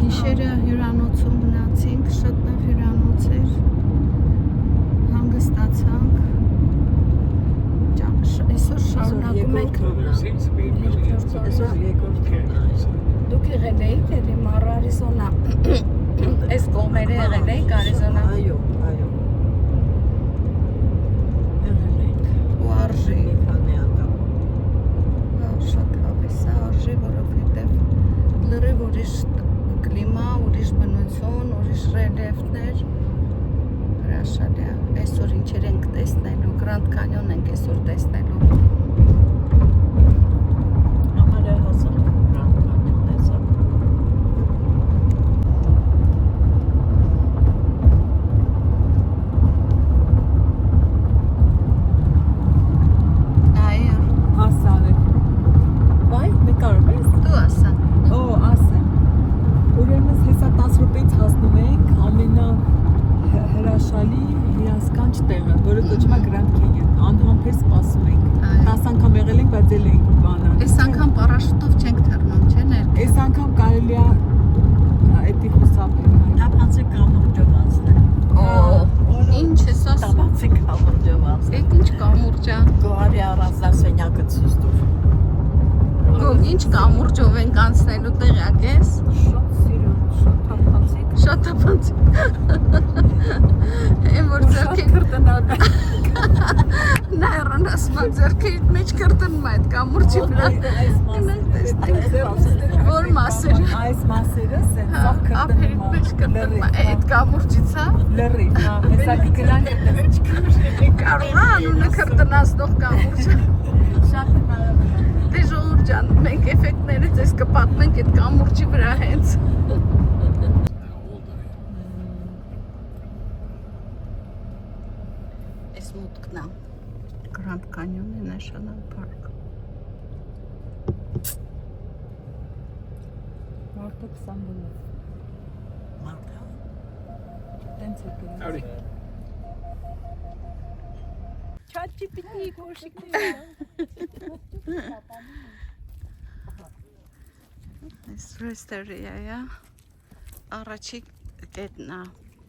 Գիշերը հյուրանոցում մնացինք, շատ լավ հյուրանոց էր, հանգստացանք, այսօր շարունակում ենք, դուք եղել էիք էլի Մառ Արիզոնա, այս կողմերը եղել էիք Արիզոնա, այո, եղել ենք, ու արժի, շատ հավես է արժի, որովհետև լրիվ ուրիշ կլիմա, ուրիշ բնություն, ուրիշ ռելիեֆներ, հրաշալի է, այսօր ինչեր ենք տեսնելու, Գրանդ Կանյոն ենք այսօր տեսնելու։ Համար է հասել Գրանդ Կանյոն տեսակ։ Այո։ Ասալ է։ Վայ, նկարում ես։ Դու ասա։ Օ, ասեմ։ Ուրեմն հեսա 10 րոպեից հասնում ենք ամենահրաշալի հիասքանչ տեղը, որը կոչվում է Grand Canyon։ Անհամբեր սպասում ենք։ 10 անգամ եղել ենք, բայց էլ ենք բանալ։ Այս անգամ պարաշուտով չենք թռնում, չէ՞ ներքև։ Այս անգամ կարելի է այդի խուսափել։ Տապացի կամուրջով անցնել։ Ինչ ես ասում։ Տապացի կամուրջով անցնել։ Այդ ինչ կամուրջ է։ Գոհարի առանձնասենյակը ցույց տուր։ Ինչ կամուրջով ենք անցնելու տեղյակ ես։ Շատ սիրուն, շատ թափանցիկ։ Շատ թափանցիկ։ Եմ որ ձեռքի կրտնալ։ նայրան ասման ձեռքիդ մեջ կրտնում այդ կամուրջի վրա։ Որ մասեր։ Այս մասերը սենց ծախ Ափերիդ մեջ կրտնում այդ կամուրջից հա։ լրի, հա, հեսա կգնան Կարող է անունը կրտնացնող կամուրջը։ շատ հնարավոր։ Դե ժողովուրդ ջան, մենք էֆեկտները ձեզ կպատմենք այդ կամուրջի վրա հենց։ Այս մուտքն է Grand Canyon National Park։ Մարդը 20 դոլար։ Մարդը։ Տենց է գնում։ Howdy. ChatGPT կոշիկներ։ Այս ռեստորիա է, առաջի կետն է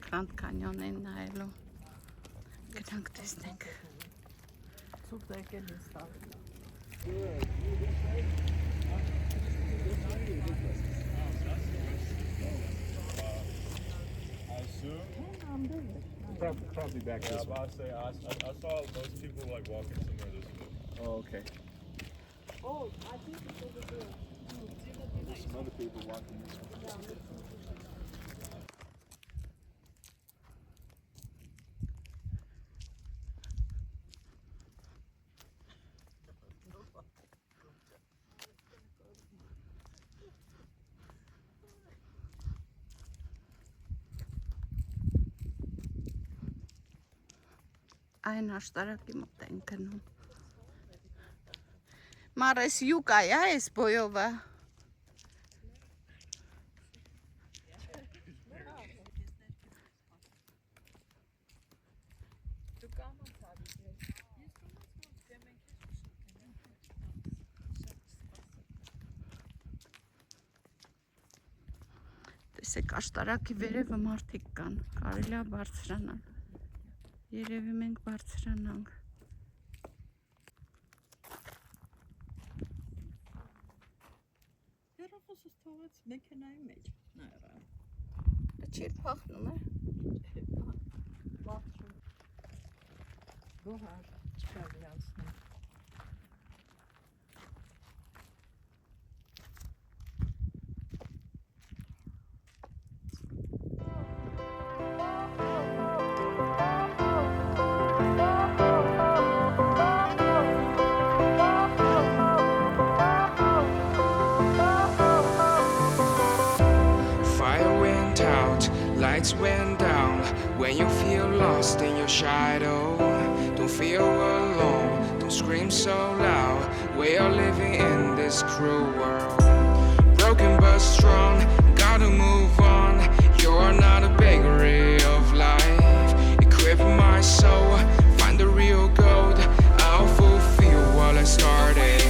Grand Canyon-ին նայելու։ Գնանք տեսնենք։ Ցուրտ եկել է սա։ Probably back this way. I saw most people like walking somewhere this way. Oh, okay. Oh, I think it's over there. There's some other people walking this way. Այն աշտարակի մոտ ենք գնում։ Մառ էս յուկա է այս բոյովը։ Տեսեք աշտարակի վերևը մարդիկ կան, կարելի է բարձրանալ։ Երևի մենք բարձրանանք։ Եսուս թողած մեքենայի մեջ նայրա։ Չի փախնում է։ Գոհար չկարիացնի։ Fire went out, lights went down. When you feel lost in your shadow, don't feel alone, don't scream so loud. We are living in this cruel world. Broken but strong, gotta move on. You're not a bakery of life. Equip my soul, find the real gold. I'll fulfill what I started.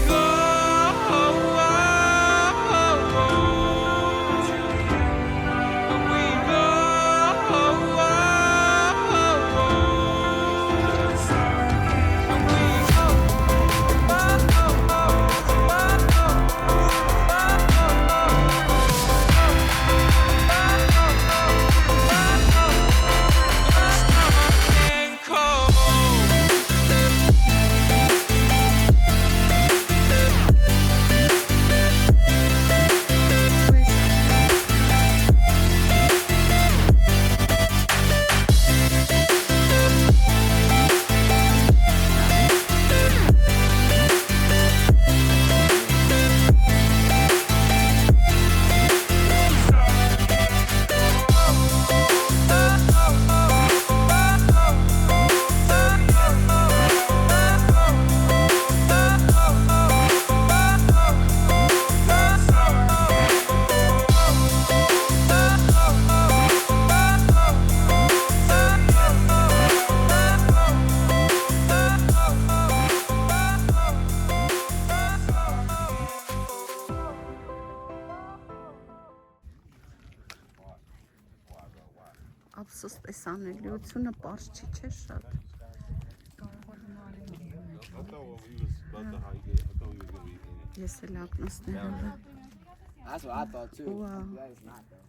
Ափսոս տեսանելիությունը պարզ չի չէ շատ։ I thought when we was about to hike it, I thought we was gonna be in it. Ես էլ ակնոցներով։ That's what I thought too. Wow. That is not though.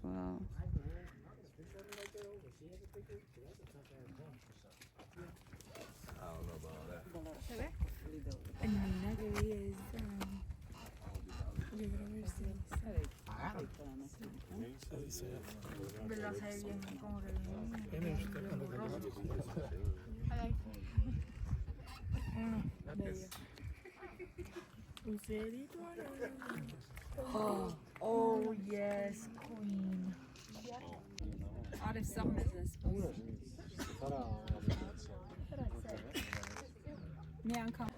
Wow. I don't know about all that. Oh yes, queen. Արև սա մեզ է սպասում։ Մի անգամ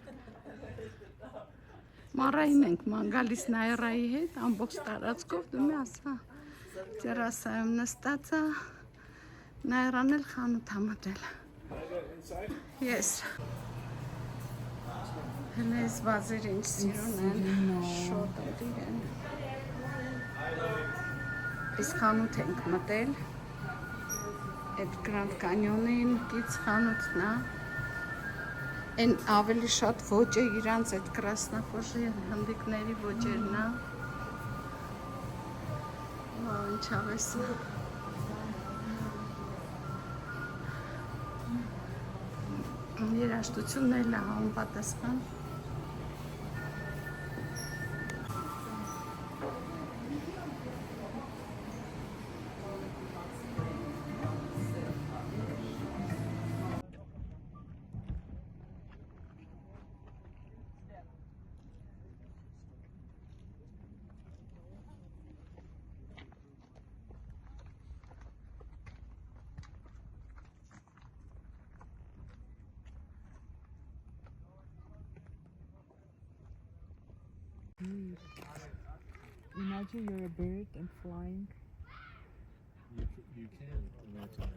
Մարային ենք ման գալիս Նայրայի հետ ամբողջ տարածքով դու մի ասա տերասայում նստած է Նայրան էլ խանութ ա մտել Yes Հենց վազեր ինչ սիրուն են շոտ են Իսկ խանութ ենք մտել Այդ Grand Canyon-ին կից խանութն է Են ավելի շատ ոճը իրանց այդ կրասնախոշի հնդիկների ոճերն է Ինչ ավես Երաշտությունն էլ է հան պատասխան Imagine you're a bird and flying. You can imagine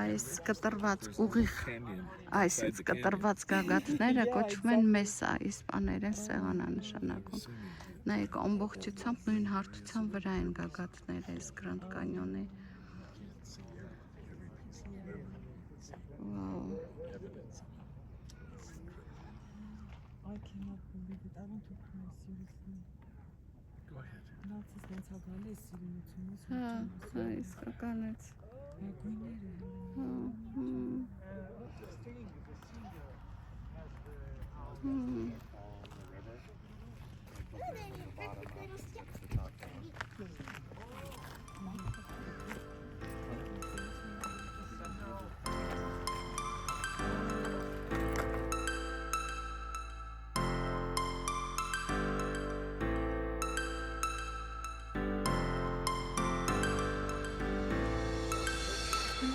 Այս կտրված ուղիղ canyon. Այս կտրված գագաթները կոչվում են մեսա, իսպաներեն սեղանա նշանակում Նայեք ամբողջությամբ նույն հարթության վրա են գագաթները այս Grand Canyon-ի Wow I cannot believe it. I want to cry seriously. Go ahead. Նացից ոնց է գալիս սիրունությունից Հա, իսկականից։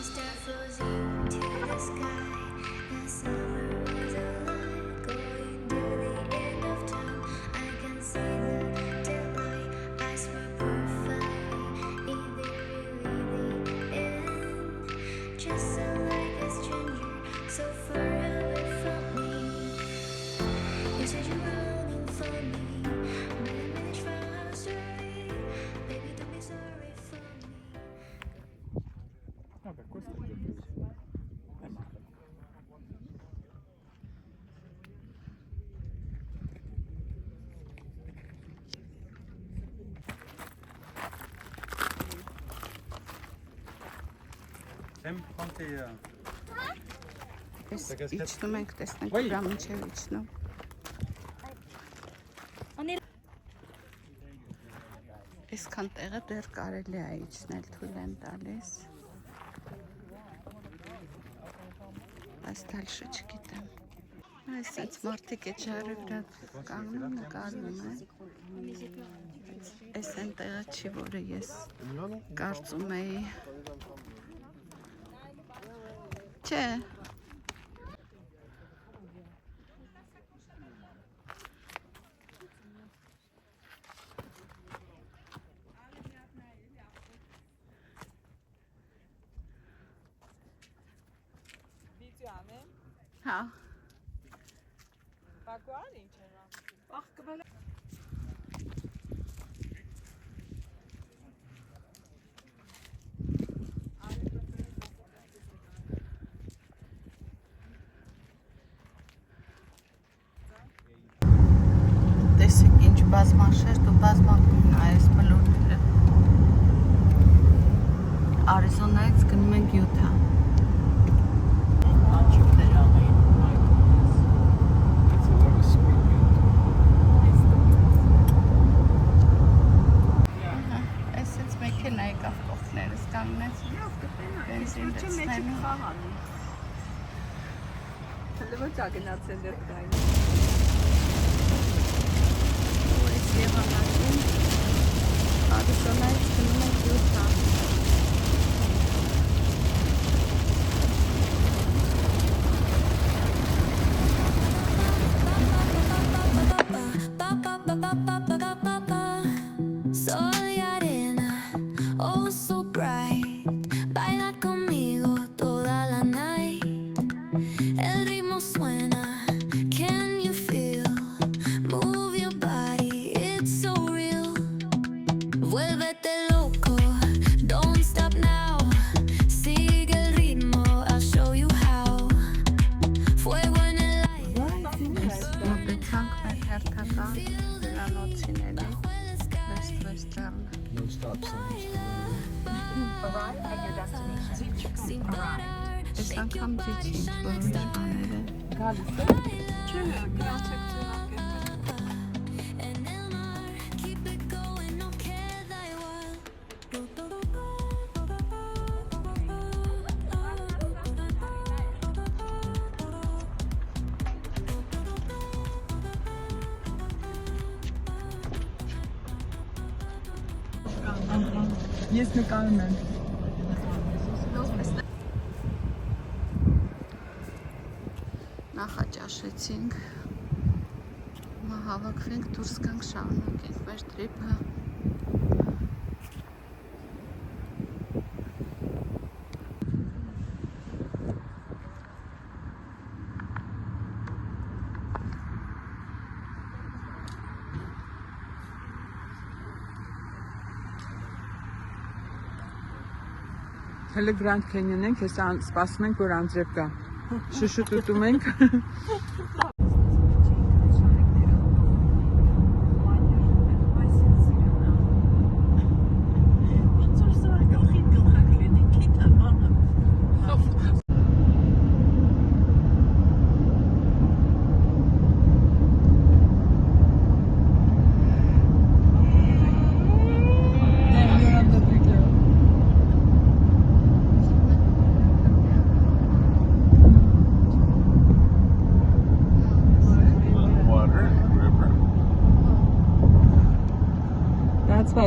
Star flows into the sky. The summer was alive, going to the end of time. I can see the daylight. I swear perfect. Is it really the end? Just so like a stranger, so far away from me. You said you're running for me, but I managed from sorry. Baby, don't be sorry for me. Vabbè, questo è già Իջնում ենք, տեսնենք ուրա մինչև իջնում։ Այսքան տեղը դեռ կարելի է իջնել, թույլ են տալիս։ Այս թալշը չգիտեմ։ Այս ինձ մարդիկ է ջարը վրա կանգնում նկարվում է։ Այս են տեղը չի, որը ես կարծում էի։ Չէ։ Հա։ Բակուան ինչ է։ Ախ կբալ։ Տեսեք ինչ բազմաշերտ ու բազմակողմ է այս բլուրները։ Արիզոնայից գնում ենք Յութա։ Այսից մեքենա եկավ կողքներս կանգնեց։ Բենզին դեցնելու։ Հələ ոչ ագնացել դեռ կային։ Այս եղանակին Արիզոնայից գնում ենք Յութա։ Sol y arena, oh so bright. Baila conmigo toda la night. El ritmo suena, can you feel? Move your body, it's so real. Vuélvete loco, don't stop now. Sigue el ritmo, I'll show you how. Fuego en el aire. Մոտեցանք մեր հերթական հյուրանոցիների West-Western։ No stop signs. Sin parar. Այս անգամ ձիչին բոլոր բաները։ Գալիս է։ Չէ, գրանցեք En el mar, keep it going, no queda igual։ Ես նկարում եմ։ Նախաճաշեցինք, հավաքվենք, դուրս գանք, շարունակենք մեր տրիպը։ Հələ Grand Canyon ենք, հեսա սպասում ենք, որ անձրև կա։ Շշուտուտում ենք։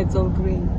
it's all green.